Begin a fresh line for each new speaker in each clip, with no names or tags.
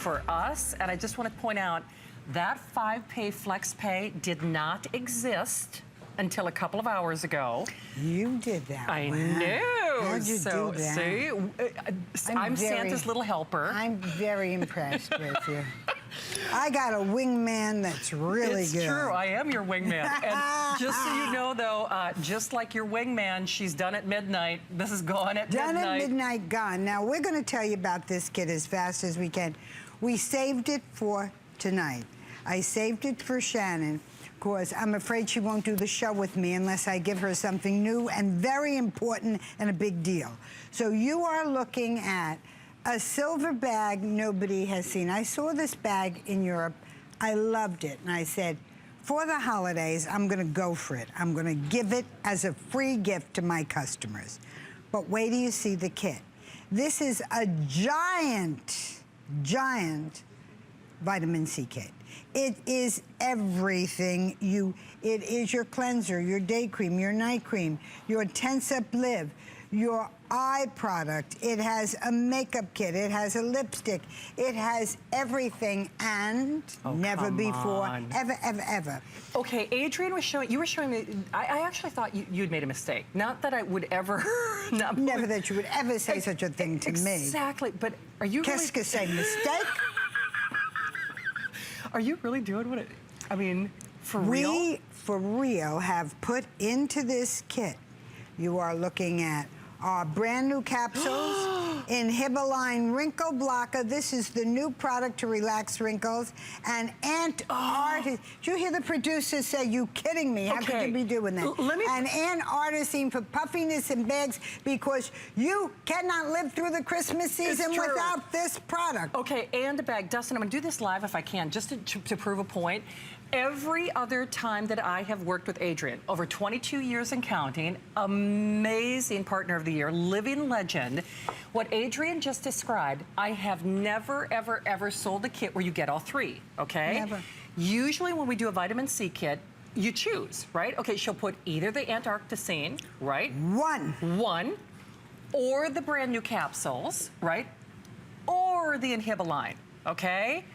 for us. And I just want to point out that 5-pay flex pay did not exist until a couple of hours ago.
You did that.
I know.
How'd you do that?
See, I'm Santa's little helper.
I'm very impressed with you. I got a wingman that's really good.
It's true, I am your wingman. And just so you know, though, just like your wingman, she's done at midnight. This is gone at midnight.
Done at midnight, gone. Now, we're going to tell you about this kit as fast as we can. We saved it for tonight. I saved it for Shannon, because I'm afraid she won't do the show with me unless I give her something new and very important and a big deal. So you are looking at a silver bag nobody has seen. I saw this bag in Europe. I loved it. And I said, for the holidays, I'm going to go for it. I'm going to give it as a free gift to my customers. But wait till you see the kit. This is a giant, giant vitamin C kit. It is everything. It is your cleanser, your day cream, your night cream, your Tense Up Live, your eye product. It has a makeup kit. It has a lipstick. It has everything, and never before, ever.
Okay, Adrienne was showing, you were showing me, I actually thought you'd made a mistake. Not that I would ever...
Never that you would ever say such a thing to me.
Exactly, but are you
Qu'est-ce que c'est, mistake?
Are you really doing what it... I mean, for real?
We, for real, have put into this kit, you are looking at our brand new capsules, InhibALine Wrinkle Blocker. This is the new product to relax wrinkles. And Antarctic. Did you hear the producers say, you kidding me? How could you be doing that? And Antarctic for puffiness and bags, because you cannot live through the Christmas season without this product.
Okay, and a bag. Dustin, I'm gonna do this live if I can, just to prove a point. Every other time that I have worked with Adrienne, over 22 years and counting, amazing partner of the year, living legend, what Adrienne just described, I have never, ever, ever sold a kit where you get all three, okay?
Never.
Usually when we do a vitamin C kit, you choose, right? Okay, she'll put either the Antarctic, right? One, or the brand new capsules, right? Or the InhibALine, okay?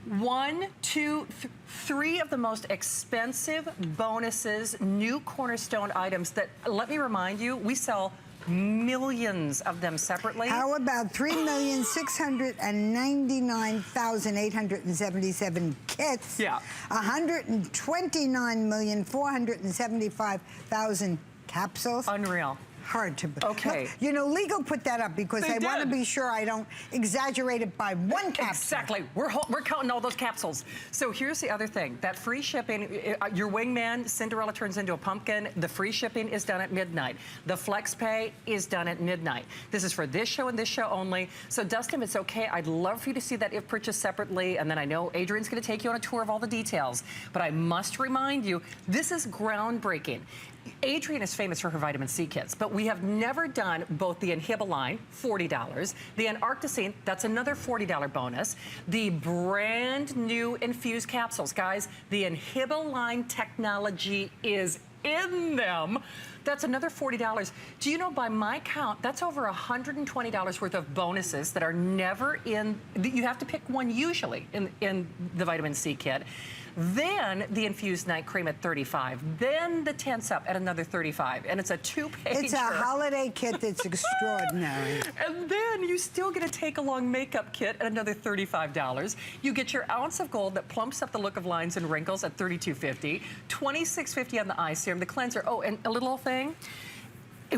1, 2, 3 of the most expensive bonuses, new cornerstone items that, let me remind you, we sell millions of them separately.
How about 3,699,877 kits?
Yeah.
129,475,000 capsules.
Unreal.
Hard to believe.
Okay.
Look, you know, legal put that up because they want to be sure I don't exaggerate it by one capsule.
Exactly. We're counting all those capsules. So here's the other thing. That free shipping, your wingman, Cinderella turns into a pumpkin. The free shipping is done at midnight. The flex pay is done at midnight. This is for this show and this show only. So Dustin, if it's okay, I'd love for you to see that if purchased separately. And then I know Adrienne's going to take you on a tour of all the details. But I must remind you, this is groundbreaking. Adrienne is famous for her vitamin C kits, but we have never done both the InhibALine, $40, the Antarctic, that's another $40 bonus, the brand new infused capsules. Guys, the InhibALine technology is in them. That's another $40. Do you know, by my count, that's over $120 worth of bonuses that are never in, you have to pick one usually in the vitamin C kit. Then the infused night cream at $35. Then the Tense Up at another $35. And it's a 2-pager.
It's a holiday kit that's extraordinary.
And then you still get a take-along makeup kit at another $35. You get your ounce of gold that plumps up the look of lines and wrinkles at $32.50. $26.50 on the eye serum, the cleanser. Oh, and a little thing.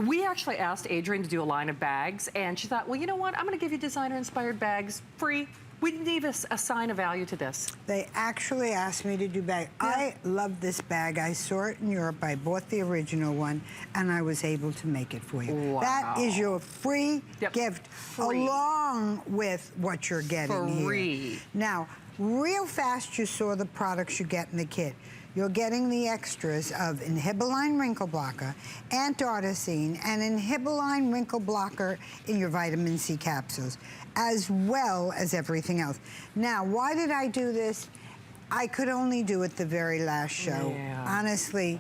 We actually asked Adrienne to do a line of bags, and she thought, well, you know what? I'm going to give you designer-inspired bags free. We didn't even assign a value to this.
They actually asked me to do bag. Yeah. I love this bag. I saw it in Europe. I bought the original one, and I was able to make it for you.
Wow. That
is your free gift, along with what you're getting here. Now, real fast, you saw the products you get in the kit. You're getting the extras of InhibALine Wrinkle Blocker, Antarctic, and InhibALine Wrinkle Blocker in your vitamin C capsules, as well as everything else. Now, why did I do this? I could only do it the very last show. Yeah. Honestly,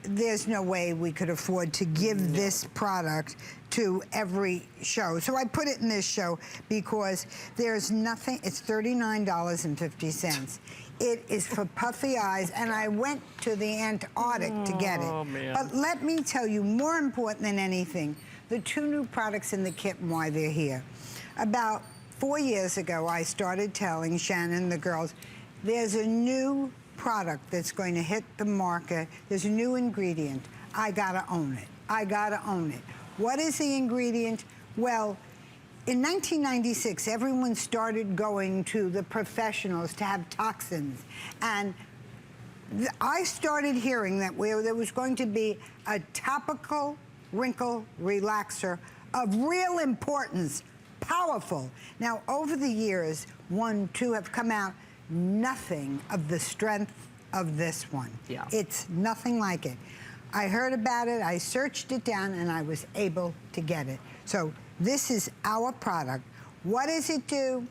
there's no way we could afford to give this product to every show. So I put it in this show because there's nothing, it's $39.50. It is for puffy eyes, and I went to the Antarctic to get it.
Oh, man.
But let me tell you, more important than anything, the 2 new products in the kit and why they're here. About 4 years ago, I started telling Shannon, the girls, there's a new product that's going to hit the market. There's a new ingredient. I gotta own it. I gotta own it. What is the ingredient? Well, in 1996, everyone started going to the professionals to have toxins. And I started hearing that there was going to be a topical wrinkle relaxer of real importance, powerful. Now, over the years, 1, 2 have come out, nothing of the strength of this one.
Yeah.
It's nothing like it. I heard about it, I searched it down, and I was able to get it. So this is our product. What does it do?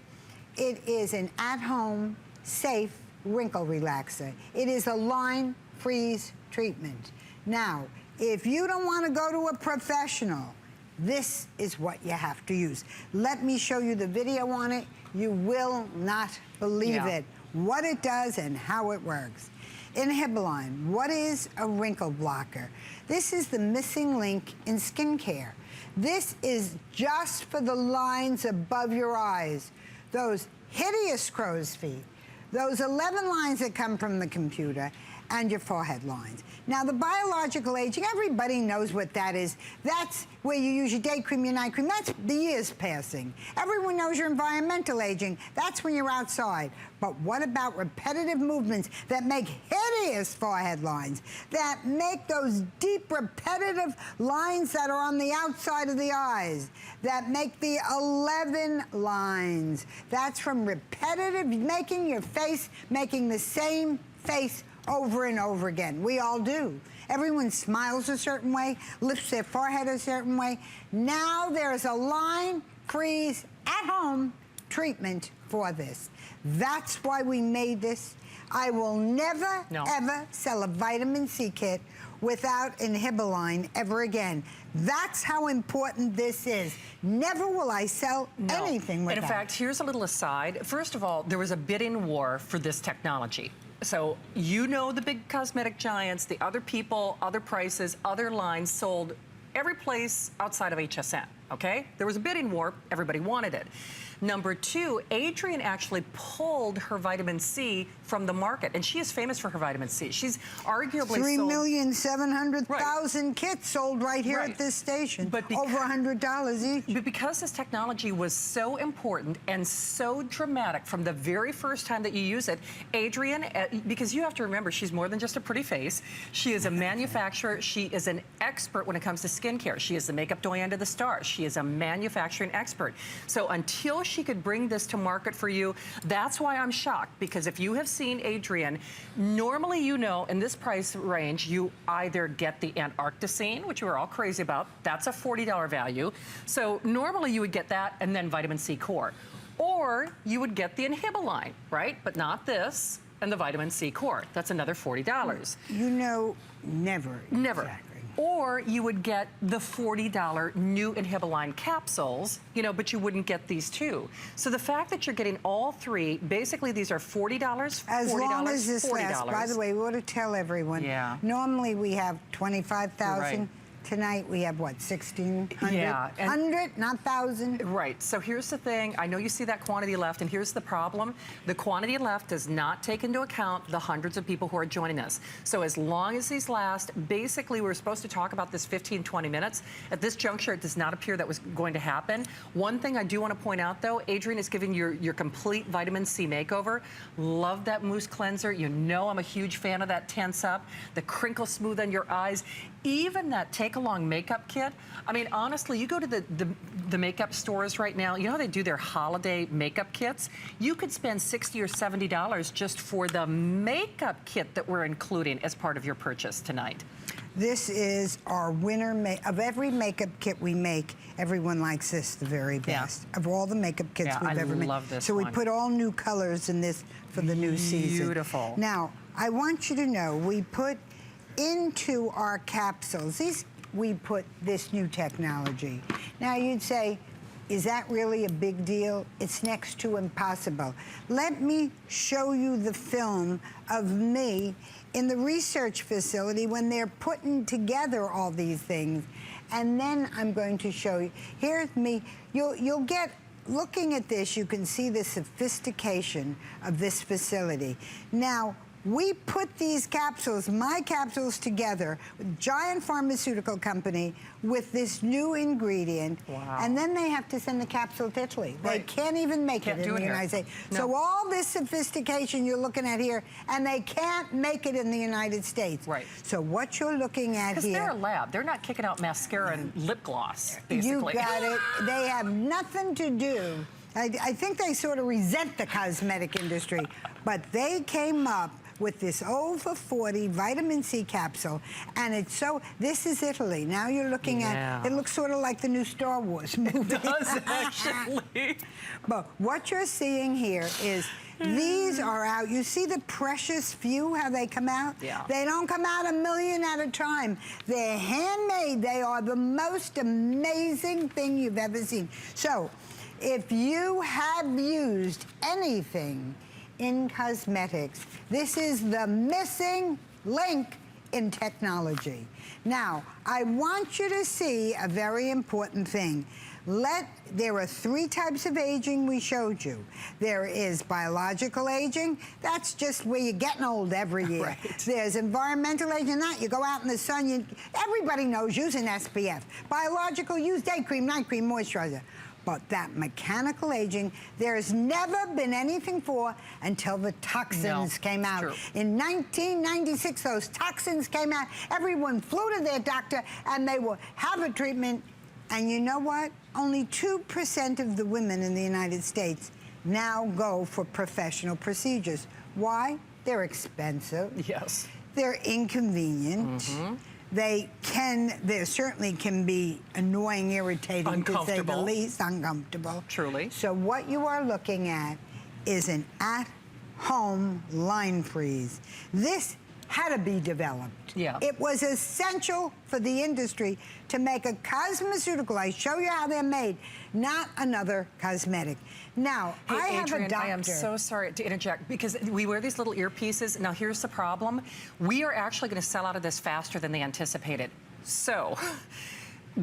It is an at-home, safe wrinkle relaxer. It is a line freeze treatment. Now, if you don't want to go to a professional, this is what you have to use. Let me show you the video on it. You will not believe it, what it does and how it works. InhibALine, what is a wrinkle blocker? This is the missing link in skincare. This is just for the lines above your eyes, those hideous crow's feet, those 11 lines that come from the computer, and your forehead lines. Now, the biological aging, everybody knows what that is. That's where you use your day cream, your night cream. That's the years passing. Everyone knows your environmental aging. That's when you're outside. But what about repetitive movements that make hideous forehead lines, that make those deep repetitive lines that are on the outside of the eyes, that make the 11 lines? That's from repetitive, making your face, making the same face over and over again. We all do. Everyone smiles a certain way, lifts their forehead a certain way. Now there's a line freeze at home treatment for this. That's why we made this. I will never, ever sell a vitamin C kit without InhibALine ever again. That's how important this is. Never will I sell anything without.
And in fact, here's a little aside. First of all, there was a bidding war for this technology. So you know the big cosmetic giants, the other people, other prices, other lines sold every place outside of HSN, okay? There was a bidding war, everybody wanted it. Number 2, Adrienne actually pulled her vitamin C from the market, and she is famous for her vitamin C. She's arguably
3,700,000 kits sold right here at this station, but over $100 each.
But because this technology was so important and so dramatic from the very first time that you use it, Adrienne, because you have to remember, she's more than just a pretty face. She is a manufacturer. She is an expert when it comes to skincare. She is the makeup doyen to the stars. She is a manufacturing expert. So until she could bring this to market for you, that's why I'm shocked, because if you have seen Adrienne, normally you know in this price range, you either get the Antarcticine, which we're all crazy about, that's a $40 value. So normally you would get that and then vitamin C core. Or you would get the InhibALine, right? But not this, and the vitamin C core. That's another $40.
You know, never.
Never.
Exactly.
Or you would get the $40 new InhibALine capsules, you know, but you wouldn't get these two. So the fact that you're getting all 3, basically these are $40, $40,
as long as this
$40.
lasts. By the way, we ought to tell everyone.
Yeah.
Normally we have 25,000.
Right.
Tonight we have what, 1,600?
Yeah,
100, not 1,000.
Right. So here's the thing. I know you see that quantity left, and here's the problem. The quantity left does not take into account the hundreds of people who are joining us. So as long as these last, basically we're supposed to talk about this 15, 20 minutes. At this juncture, it does not appear that was going to happen. One thing I do want to point out, though, Adrienne is giving your complete vitamin C makeover. Love that mousse cleanser. You know I'm a huge fan of that Tense Up, the crinkle smooth on your eyes. Even that take-along makeup kit. I mean, honestly, you go to the makeup stores right now, you know how they do their holiday makeup kits? You could spend $60 or $70 just for the makeup kit that we're including as part of your purchase tonight.
This is our winner of every makeup kit we make. Everyone likes this the very best of all the makeup kits we've ever made.
I love this
So
one.
we put all new colors in this for the new season.
Beautiful.
Now, I want you to know we put into our capsules. We put this new technology. Now you'd say, is that really a big deal? It's next to impossible. Let me show you the film of me in the research facility when they're putting together all these things. And then I'm going to show you. Here's me. You'll get, looking at this, you can see the sophistication of this facility. Now, we put these capsules, my capsules, together with giant pharmaceutical company with this new ingredient.
Wow.
And then they have to send the capsule to Italy. They can't even make it in the United States.
No.
So all this sophistication you're looking at here, and they can't make it in the United States.
Right.
So what you're looking at here...
Because they're a lab. They're not kicking out mascara and lip gloss, basically.
You got it. They have nothing to do. I think they sort of resent the cosmetic industry, but they came up with this over 40 vitamin C capsule, and it's so, this is Italy. Now you're looking at, it looks sort of like the new Star Wars movie.
It does, actually.
But what you're seeing here is, these are out. You see the precious few, how they come out?
Yeah.
They don't come out a million at a time. They're handmade. They are the most amazing thing you've ever seen. So, if you have used anything in cosmetics, this is the missing link in technology. Now, I want you to see a very important thing. There are 3 types of aging we showed you. There is biological aging. That's just where you're getting old every year.
Right.
There's environmental aging. That you go out in the sun. Everybody knows using SPF. Biological, use day cream, night cream, moisturizer. But that mechanical aging, there's never been anything for until the toxins came out.
True.
In 1996, those toxins came out. Everyone flew to their doctor, and they will have a treatment. And you know what? Only 2% of the women in the United States now go for professional procedures. Why? They're expensive.
Yes.
They're inconvenient. Mm-hmm. They certainly can be annoying, irritating, to say the least, uncomfortable.
Truly.
So what you are looking at is an at-home line freeze. This had to be developed.
Yeah.
It was essential for the industry to make a cosmeceutical. I show you how they're made, not another cosmetic. Now,
hey,
I have
Adrienne,
a doctor.
I am so sorry to interject, because we wear these little earpieces. Now, here's the problem. We are actually going to sell out of this faster than they anticipated. So,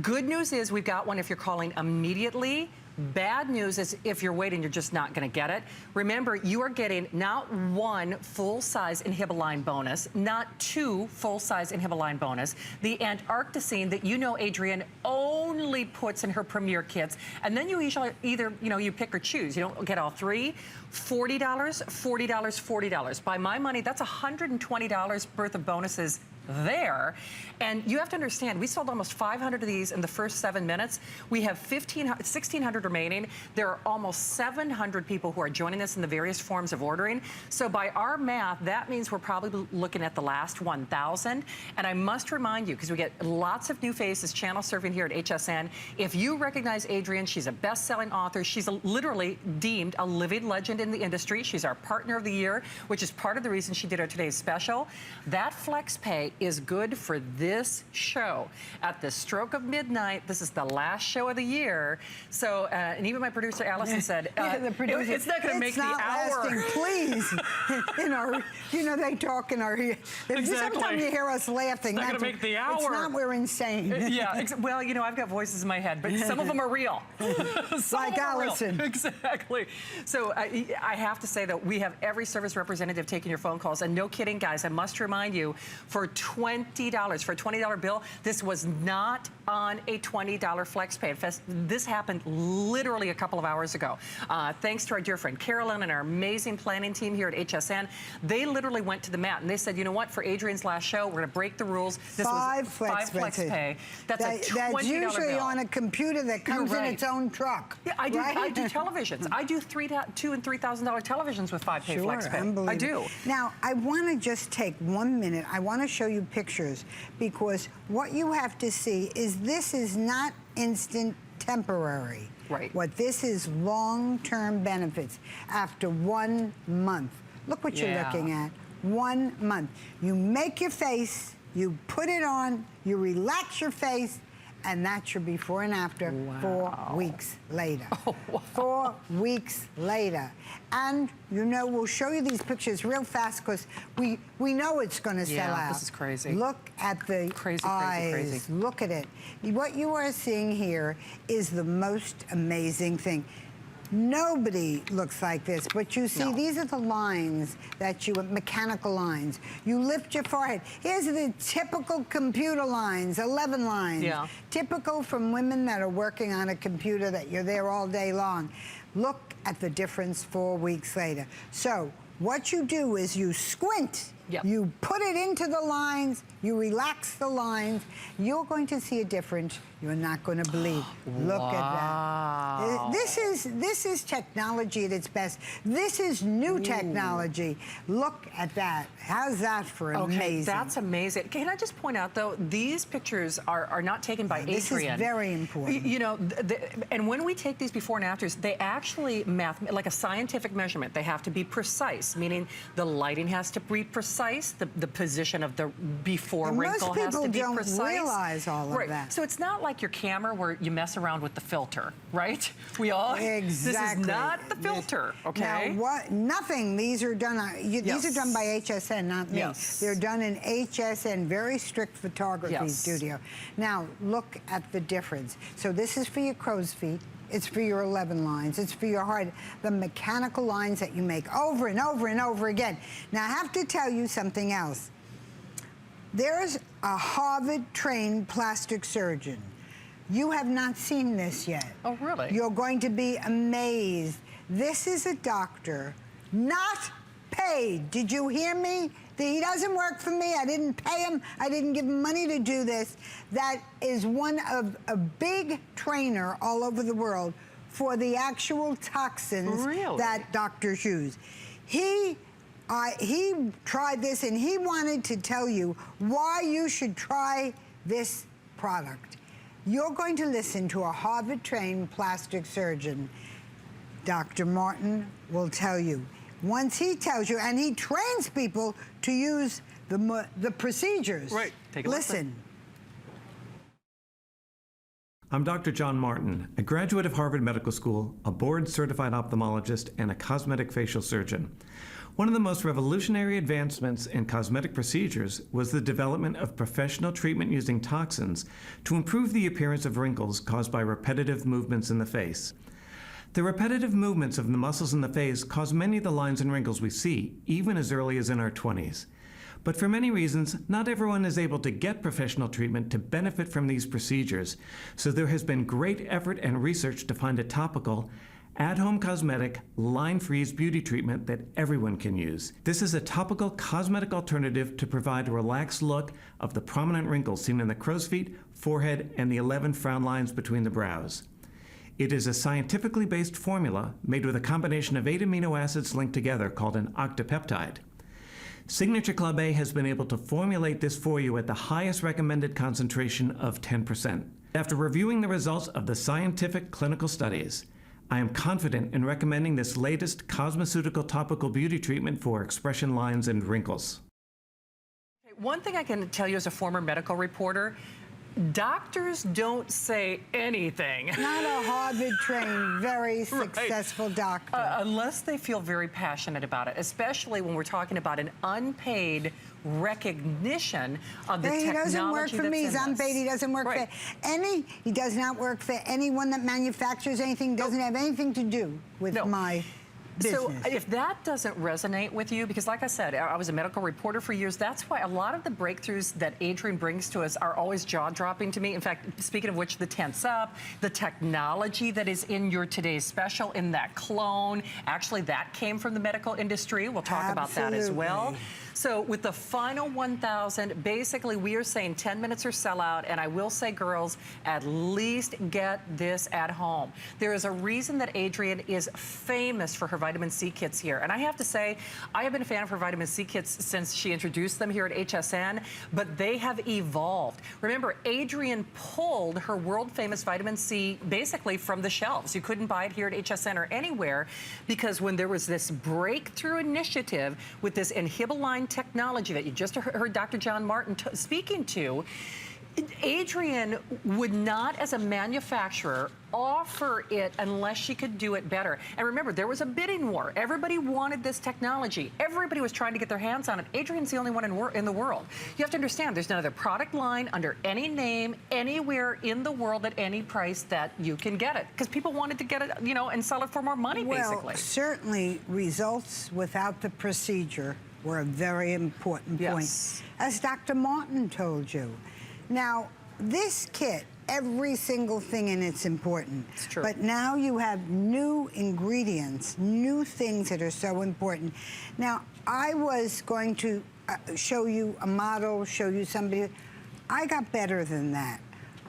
good news is we've got one if you're calling immediately. Bad news is if you're waiting, you're just not going to get it. Remember, you are getting not 1 full-size InhibALine bonus, not 2 full-size InhibALine bonus, the Antarcticine that you know Adrienne only puts in her premier kits, and then you usually either, you pick or choose. You don't get all 3. $40, $40, $40. By my money, that's $120 worth of bonuses there. And you have to understand, we sold almost 500 of these in the first 7 minutes. We have 1,600 remaining. There are almost 700 people who are joining us in the various forms of ordering. So by our math, that means we're probably looking at the last 1,000. And I must remind you, because we get lots of new faces channel surfing here at HSN, if you recognize Adrienne, she's a best-selling author. She's literally deemed a living legend in the industry. She's our partner of the year, which is part of the reason she did our today's special. That flex pay is good for this show. At the stroke of midnight, this is the last show of the year. So, and even my producer, Allison, said,
the producer,
it's not going to make the hour.
Lasting, please. They talk in our ear.
Exactly.
Sometimes you hear us laughing.
It's not going to make the hour.
It's not, we're insane.
Yeah, well, I've got voices in my head, but some of them are real.
Like Allison.
Exactly. So I have to say that we have every service representative taking your phone calls. And no kidding, guys, I must remind you, for $20, for a $20 bill, this was not on a $20 flex pay. This happened literally a couple of hours ago. Thanks to our dear friend Carolyn and our amazing planning team here at HSN. They literally went to the mat and they said, you know what, for Adrienne's last show, we're going to break the rules. This was 5 flex pay. That's a $20
That's usually
bill.
on a computer that comes in its own truck.
Yeah, I do, right? I do televisions. I do $2,000 and $3,000 televisions with 5 pay flex pay. I do.
Now, I want to just take 1 minute. I want to show you pictures, because what you have to see is this is not instant temporary.
Right.
What this is long-term benefits after 1 month. Look what you're looking at. 1 month. You make your face You put it on, you relax your face, and that's your before and after 4 weeks later.
Oh, wow.
4 weeks later. And, you know, we'll show you these pictures real fast because we know it's going to sell out.
This is crazy.
Look at the eyes.
Crazy.
Look at it. What you are seeing here is the most amazing thing. Nobody looks like this, but you see, these are the lines that you, mechanical lines. You lift your forehead. Here's the typical computer lines, 11 lines.
Yeah.
Typical from women that are working on a computer that you're there all day long. Look at the difference 4 weeks later. So what you do is you squint.
Yep.
You put it into the lines, you relax the lines, you're going to see a difference you're not going to believe. Look at that. This is technology at its best. This is new technology. Look at that. How's that for amazing?
Okay, that's amazing. Can I just point out, though, these pictures are not taken by Adrian.
This is very important.
You know, and when we take these before and afters, they actually, like a scientific measurement, they have to be precise, meaning the lighting has to be precise, the position of the before
and
wrinkle has to be precise.
Most people don't realize all of that.
So it's not like your camera where you mess around with the filter, right? We all,
exactly.
This is not the filter, okay?
Now, what? Nothing. These are done. These are done by HSN, not me.
Yes.
They're done in HSN, very strict photography studio. Now, look at the difference. So this is for your crow's feet. It's for your 11 lines. It's for your heart. The mechanical lines that you make over and over and over again. Now, I have to tell you something else. There's a Harvard-trained plastic surgeon. You have not seen this yet.
Oh, really?
You're going to be amazed. This is a doctor, not paid. Did you hear me? He doesn't work for me. I didn't pay him. I didn't give him money to do this. That is one of a big trainer all over the world for the actual toxins that doctors use. He tried this, and he wanted to tell you why you should try this product. You're going to listen to a Harvard-trained plastic surgeon. Dr. Martin will tell you. Once he tells you, and he trains people to use the procedures.
Right. Take a
listen.
I'm Dr. John Martin, a graduate of Harvard Medical School, a board-certified ophthalmologist, and a cosmetic facial surgeon. One of the most revolutionary advancements in cosmetic procedures was the development of professional treatment using toxins to improve the appearance of wrinkles caused by repetitive movements in the face. The repetitive movements of the muscles in the face cause many of the lines and wrinkles we see, even as early as in our 20s. But for many reasons, not everyone is able to get professional treatment to benefit from these procedures, so there has been great effort and research to find a topical, at-home cosmetic, line-freeze beauty treatment that everyone can use. This is a topical cosmetic alternative to provide a relaxed look of the prominent wrinkles seen in the crow's feet, forehead, and the 11 frown lines between the brows. It is a scientifically based formula made with a combination of 8 amino acids linked together called an octapeptide. Signature Club A has been able to formulate this for you at the highest recommended concentration of 10%. After reviewing the results of the scientific clinical studies, I am confident in recommending this latest cosmeceutical topical beauty treatment for expression lines and wrinkles.
One thing I can tell you as a former medical reporter, doctors don't say anything.
Not a Harvard-trained, very successful doctor.
Unless they feel very passionate about it, especially when we're talking about an unpaid recognition of the technology that's in this. He doesn't work for me. He's unpaid.
He doesn't work for he does not work for anyone that manufactures anything, doesn't have anything to do with my business.
So if that doesn't resonate with you, because like I said, I was a medical reporter for years, that's why a lot of the breakthroughs that Adrian brings to us are always jaw-dropping to me. In fact, speaking of which, the Tense Up, the technology that is in your today's special, in that clone, actually that came from the medical industry. We'll talk about that as well. So with the final 1,000, basically we are saying 10 minutes or sell out, and I will say, girls, at least get this at home. There is a reason that Adrian is famous for her vitamin C kits here. And I have to say, I have been a fan of her vitamin C kits since she introduced them here at HSN, but they have evolved. Remember, Adrienne pulled her world-famous vitamin C basically from the shelves. You couldn't buy it here at HSN or anywhere because when there was this breakthrough initiative with this InhibALine technology that you just heard Dr. John Martin speaking to, Adrienne would not, as a manufacturer, offer it unless she could do it better. And remember, there was a bidding war. Everybody wanted this technology. Everybody was trying to get their hands on it. Adrienne's the only one in the world. You have to understand, there's another product line under any name, anywhere in the world at any price that you can get it. Because people wanted to get it, you know, and sell it for more money, basically.
Well, certainly results without the procedure were a very important point. As Dr. Martin told you. Now, this kit, every single thing in it's important.
It's true.
But now you have new ingredients, new things that are so important. Now, I was going to show you a model, show you somebody. I got better than that.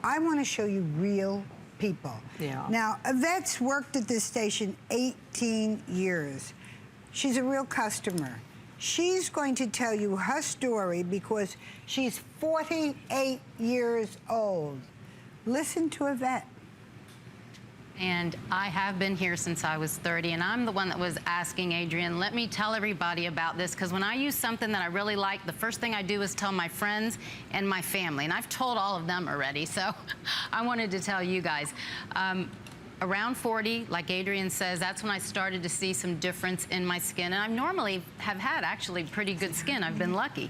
I want to show you real people.
Yeah.
Now, Yvette's worked at this station 18 years. She's a real customer. She's going to tell you her story because she's 48 years old. Listen to Yvette.
And I have been here since I was 30, and I'm the one that was asking Adrienne, let me tell everybody about this, because when I use something that I really like, the first thing I do is tell my friends and my family, and I've told all of them already, so I wanted to tell you guys. Around 40, like Adrienne says, that's when I started to see some difference in my skin. And I normally have had actually pretty good skin. I've been lucky.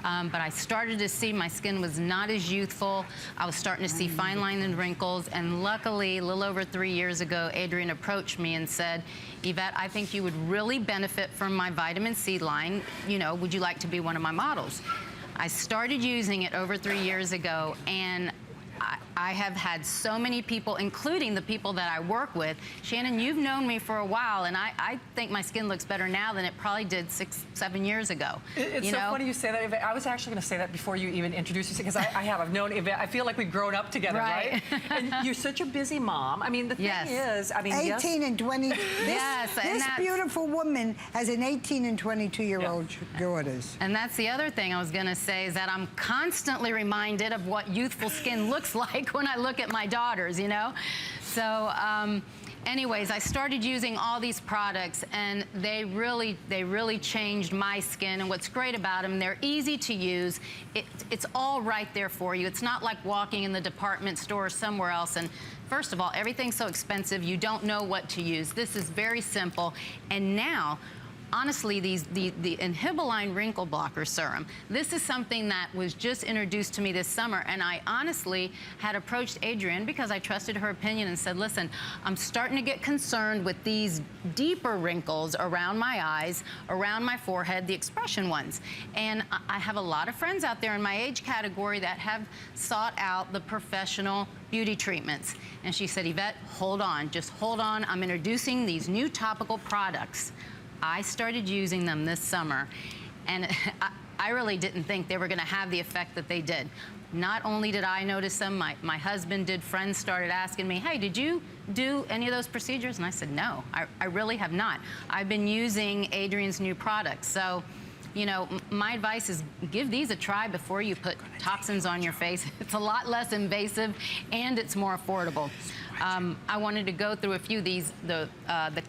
But I started to see my skin was not as youthful. I was starting to see fine lines and wrinkles. And luckily, a little over 3 years ago, Adrienne approached me and said, Yvette, I think you would really benefit from my vitamin C line. You know, would you like to be one of my models? I started using it over 3 years ago, and I have had so many people, including the people that I work with. Shannon, you've known me for a while, and I think my skin looks better now than it probably did 6, 7 years ago.
It's so funny you say that, Yvette. I was actually going to say that before you even introduced yourself, because I've known Yvette. I feel like we've grown up together, right? And you're such a busy mom. I mean, the thing is, I mean,
18 and 20. This beautiful woman has an 18 and 22-year-old daughters.
And that's the other thing I was going to say, is that I'm constantly reminded of what youthful skin looks like when I look at my daughters, you know? So anyways, I started using all these products, and they really changed my skin. And what's great about them, they're easy to use. It's all right there for you. It's not like walking in the department store or somewhere else. And first of all, everything's so expensive, you don't know what to use. This is very simple. And now, honestly, the InhibALine Wrinkle Blocker Serum, this is something that was just introduced to me this summer, and I honestly had approached Adrienne because I trusted her opinion and said, listen, I'm starting to get concerned with these deeper wrinkles around my eyes, around my forehead, the expression ones. And I have a lot of friends out there in my age category that have sought out the professional beauty treatments. And she said, Yvette, hold on, just hold on. I'm introducing these new topical products. I started using them this summer, and I really didn't think they were going to have the effect that they did. Not only did I notice them, my husband did, friends started asking me, hey, did you do any of those procedures? And I said, no, I really have not. I've been using Adrienne's new products. So, you know, my advice is give these a try before you put toxins on your face. It's a lot less invasive, and it's more affordable. I wanted to go through a few of these, the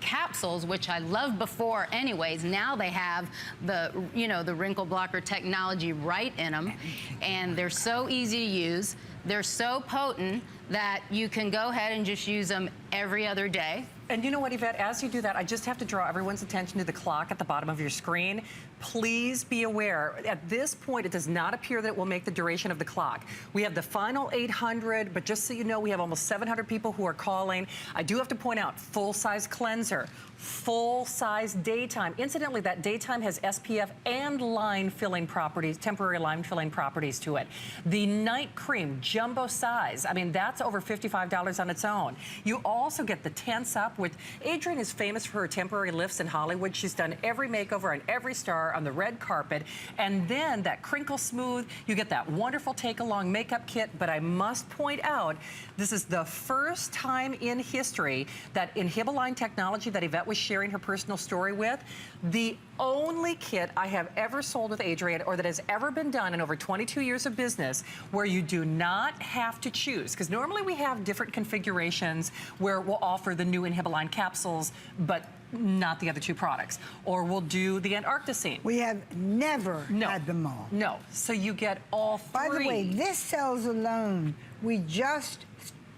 capsules, which I loved before anyways. Now they have the, you know, the wrinkle blocker technology right in them, and they're so easy to use. They're so potent that you can go ahead and just use them every other day.
And you know what, Yvette, as you do that, I just have to draw everyone's attention to the clock at the bottom of your screen. Please be aware, at this point, it does not appear that it will make the duration of the clock. We have the final 800, but just so you know, we have almost 700 people who are calling. I do have to point out, full-size cleanser, full-size daytime. Incidentally, that daytime has SPF and line filling properties, temporary line filling properties to it. The night cream, jumbo size, I mean, that's over $55 on its own. You also get the Tense Up with, Adrienne is famous for her temporary lifts in Hollywood. She's done every makeover on every star on the red carpet. And then that Crinkle Smooth, you get that wonderful take-along makeup kit. But I must point out, this is the first time in history that InhibALine technology that Yvette was sharing her personal story with, the only kit I have ever sold with Adrienne, or that has ever been done in over 22 years of business, where you do not have to choose, because normally we have different configurations where we'll offer the new InhibALine capsules, but not the other two products. Or we'll do the Antarcticine.
We have never had them all.
No, so you get all three.
By the way, this sells alone. We just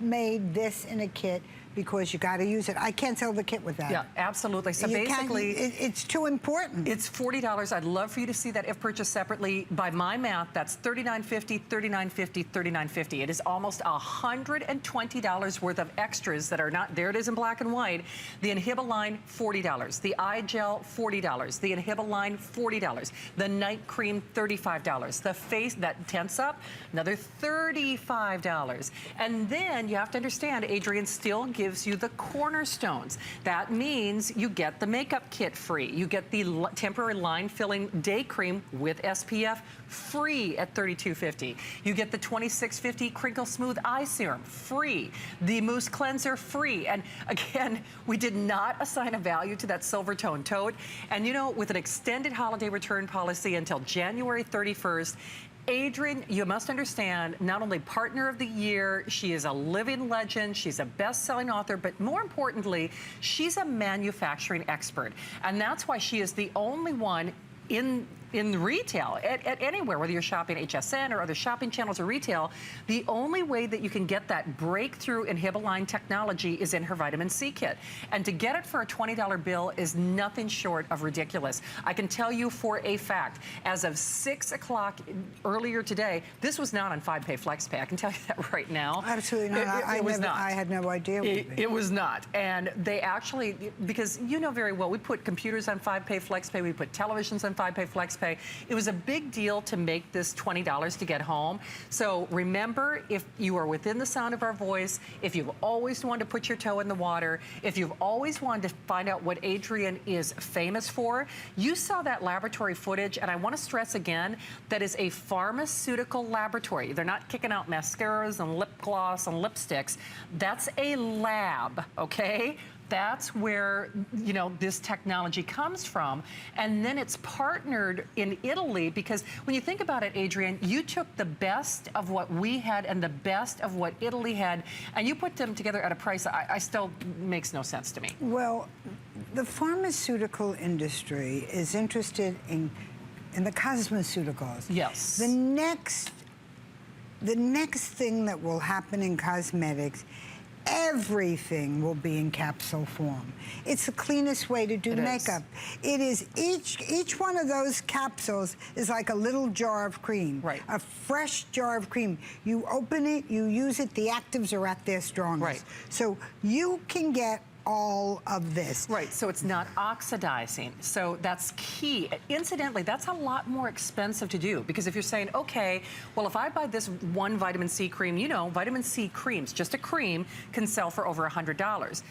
made this in a kit because you got to use it. I can't sell the kit without it.
Yeah, absolutely. So
You
basically,
it's too important.
it's $40. I'd love for you to see that if purchased separately. By my math, that's $39.50, $39.50, $39.50. It is almost $120 worth of extras that are not, there it is in black and white. The InhibALine, $40. The eye gel, $40. The InhibALine, $40. The night cream, $35. The face, that tense up, another $35. And then you have to understand, Adrienne still gives you the cornerstones. That means you get the makeup kit free. You get the temporary line filling day cream with SPF free at $32.50. You get the $26.50 crinkle smooth eye serum free. The mousse cleanser free. And again, we did not assign a value to that silver tone tote. And you know, with an extended holiday return policy until January 31st, Adrienne, you must understand, not only partner of the year, she is a living legend, she's a best-selling author, but more importantly, she's a manufacturing expert. And that's why she is the only one in retail, at anywhere, whether you're shopping HSN or other shopping channels or retail, the only way that you can get that breakthrough InhibALine technology is in her vitamin C kit. And to get it for a $20 bill is nothing short of ridiculous. I can tell you for a fact, as of 6 o'clock earlier today, this was not on 5-pay FlexPay. I can tell you that right now.
Absolutely not.
It was not.
I had no idea.
It was not. And they actually, because you know very well, we put computers on 5-pay FlexPay, we put televisions on 5-pay FlexPay. It was a big deal to make this $20 to get home. So remember, if you are within the sound of our voice, if you've always wanted to put your toe in the water, if you've always wanted to find out what Adrienne is famous for, you saw that laboratory footage, and I want to stress again, that is a pharmaceutical laboratory. They're not kicking out mascaras and lip gloss and lipsticks. That's a lab, okay? That's where, you know, this technology comes from. And then it's partnered in Italy, because when you think about it, Adrienne, you took the best of what we had and the best of what Italy had, and you put them together at a price I still makes no sense to me.
Well, the pharmaceutical industry is interested in the cosmeceuticals.
Yes.
The next thing that will happen in cosmetics, everything will be in capsule form. It's the cleanest way to do makeup. It is, each one of those capsules is like a little jar of cream.
Right.
A fresh jar of cream. You open it, you use it, the actives are at their strongest.
Right.
So you can get all of this.
Right, so it's not oxidizing. So that's key. Incidentally, that's a lot more expensive to do, because if you're saying, okay, well, if I buy this one vitamin C cream, you know, vitamin C creams, just a cream, can sell for over $100.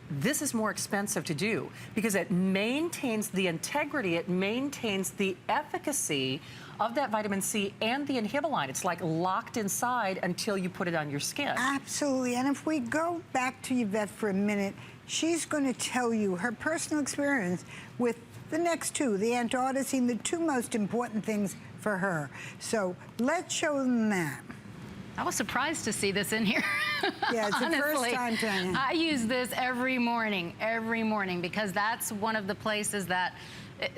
This is more expensive to do because it maintains the integrity, it maintains the efficacy of that vitamin C and the InhibALine. It's like locked inside until you put it on your skin.
Absolutely. And if we go back to Yvette for a minute, she's going to tell you her personal experience with the next two, the Antarcticine, the two most important things for her. So let's show them that.
I was surprised to see this in here.
Yeah, it's the first
Honestly,
time trying.
I use this every morning, because that's one of the places that,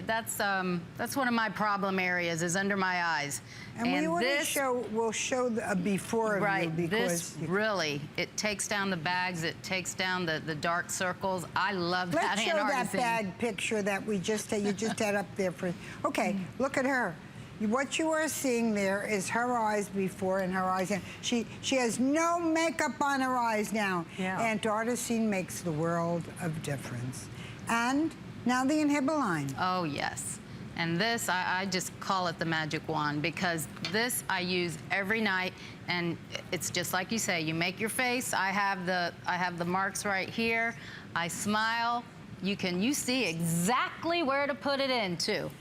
that's one of my problem areas, is under my eyes.
And we want to show, we'll show a before of you, because
this really, it takes down the bags, it takes down the dark circles. I love that
let's show that
Antarcticine.
bag picture that we just you just had up there for. Okay, look at her. What you are seeing there is her eyes before and her eyes. She has no makeup on her eyes now.
Yeah.
Antarcticine makes the world of difference. And now the InhibALine.
Oh, yes. And this, I just call it the magic wand, because this I use every night, and it's just like you say, you make your face. I have the marks right here. I smile. You see exactly where to put it in, too.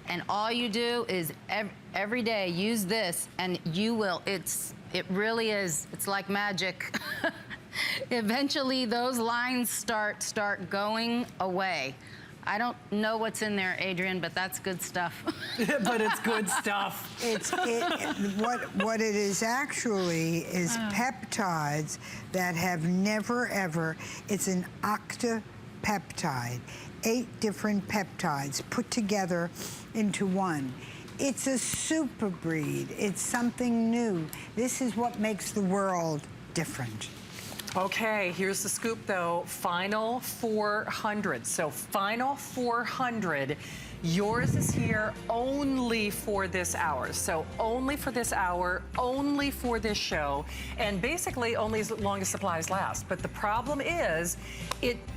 And all you do is every day use this, and you will, it really is, it's like magic. eventually those lines start going away. I don't know what's in there, Adrian, but that's good stuff.
But it's good stuff.
What it is actually is peptides that have never ever, it's an octapeptide, 8 different peptides put together into one. It's a super breed. It's something new. This is what makes the world different.
Okay, here's the scoop though. Final 400. So final 400. Yours is here only for this hour. So only for this hour, only for this show, and basically only as long as supplies last. But the problem is,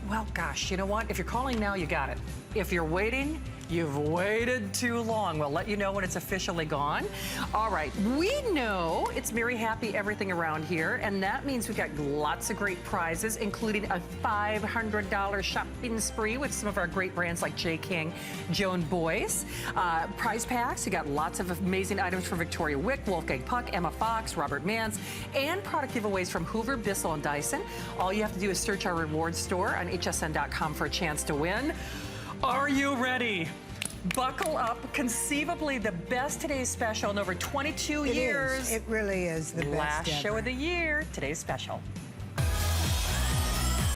well, gosh, you know what? If you're calling now, you got it. If you're waiting, you've waited too long. We'll let you know when it's officially gone. All right, we know it's merry, happy, everything around here, and that means we've got lots of great prizes, including a $500 shopping spree with some of our great brands like J. King, Joan Boyce. Prize packs, you got lots of amazing items from Victoria Wick, Wolfgang Puck, Emma Fox, Robert Mance, and product giveaways from Hoover, Bissell, and Dyson. All you have to do is search our rewards store on hsn.com for a chance to win. Are you ready? Buckle up. Conceivably the best Today's Special in over 22 years.
It really is the best
Last
ever.
show of the year, Today's Special.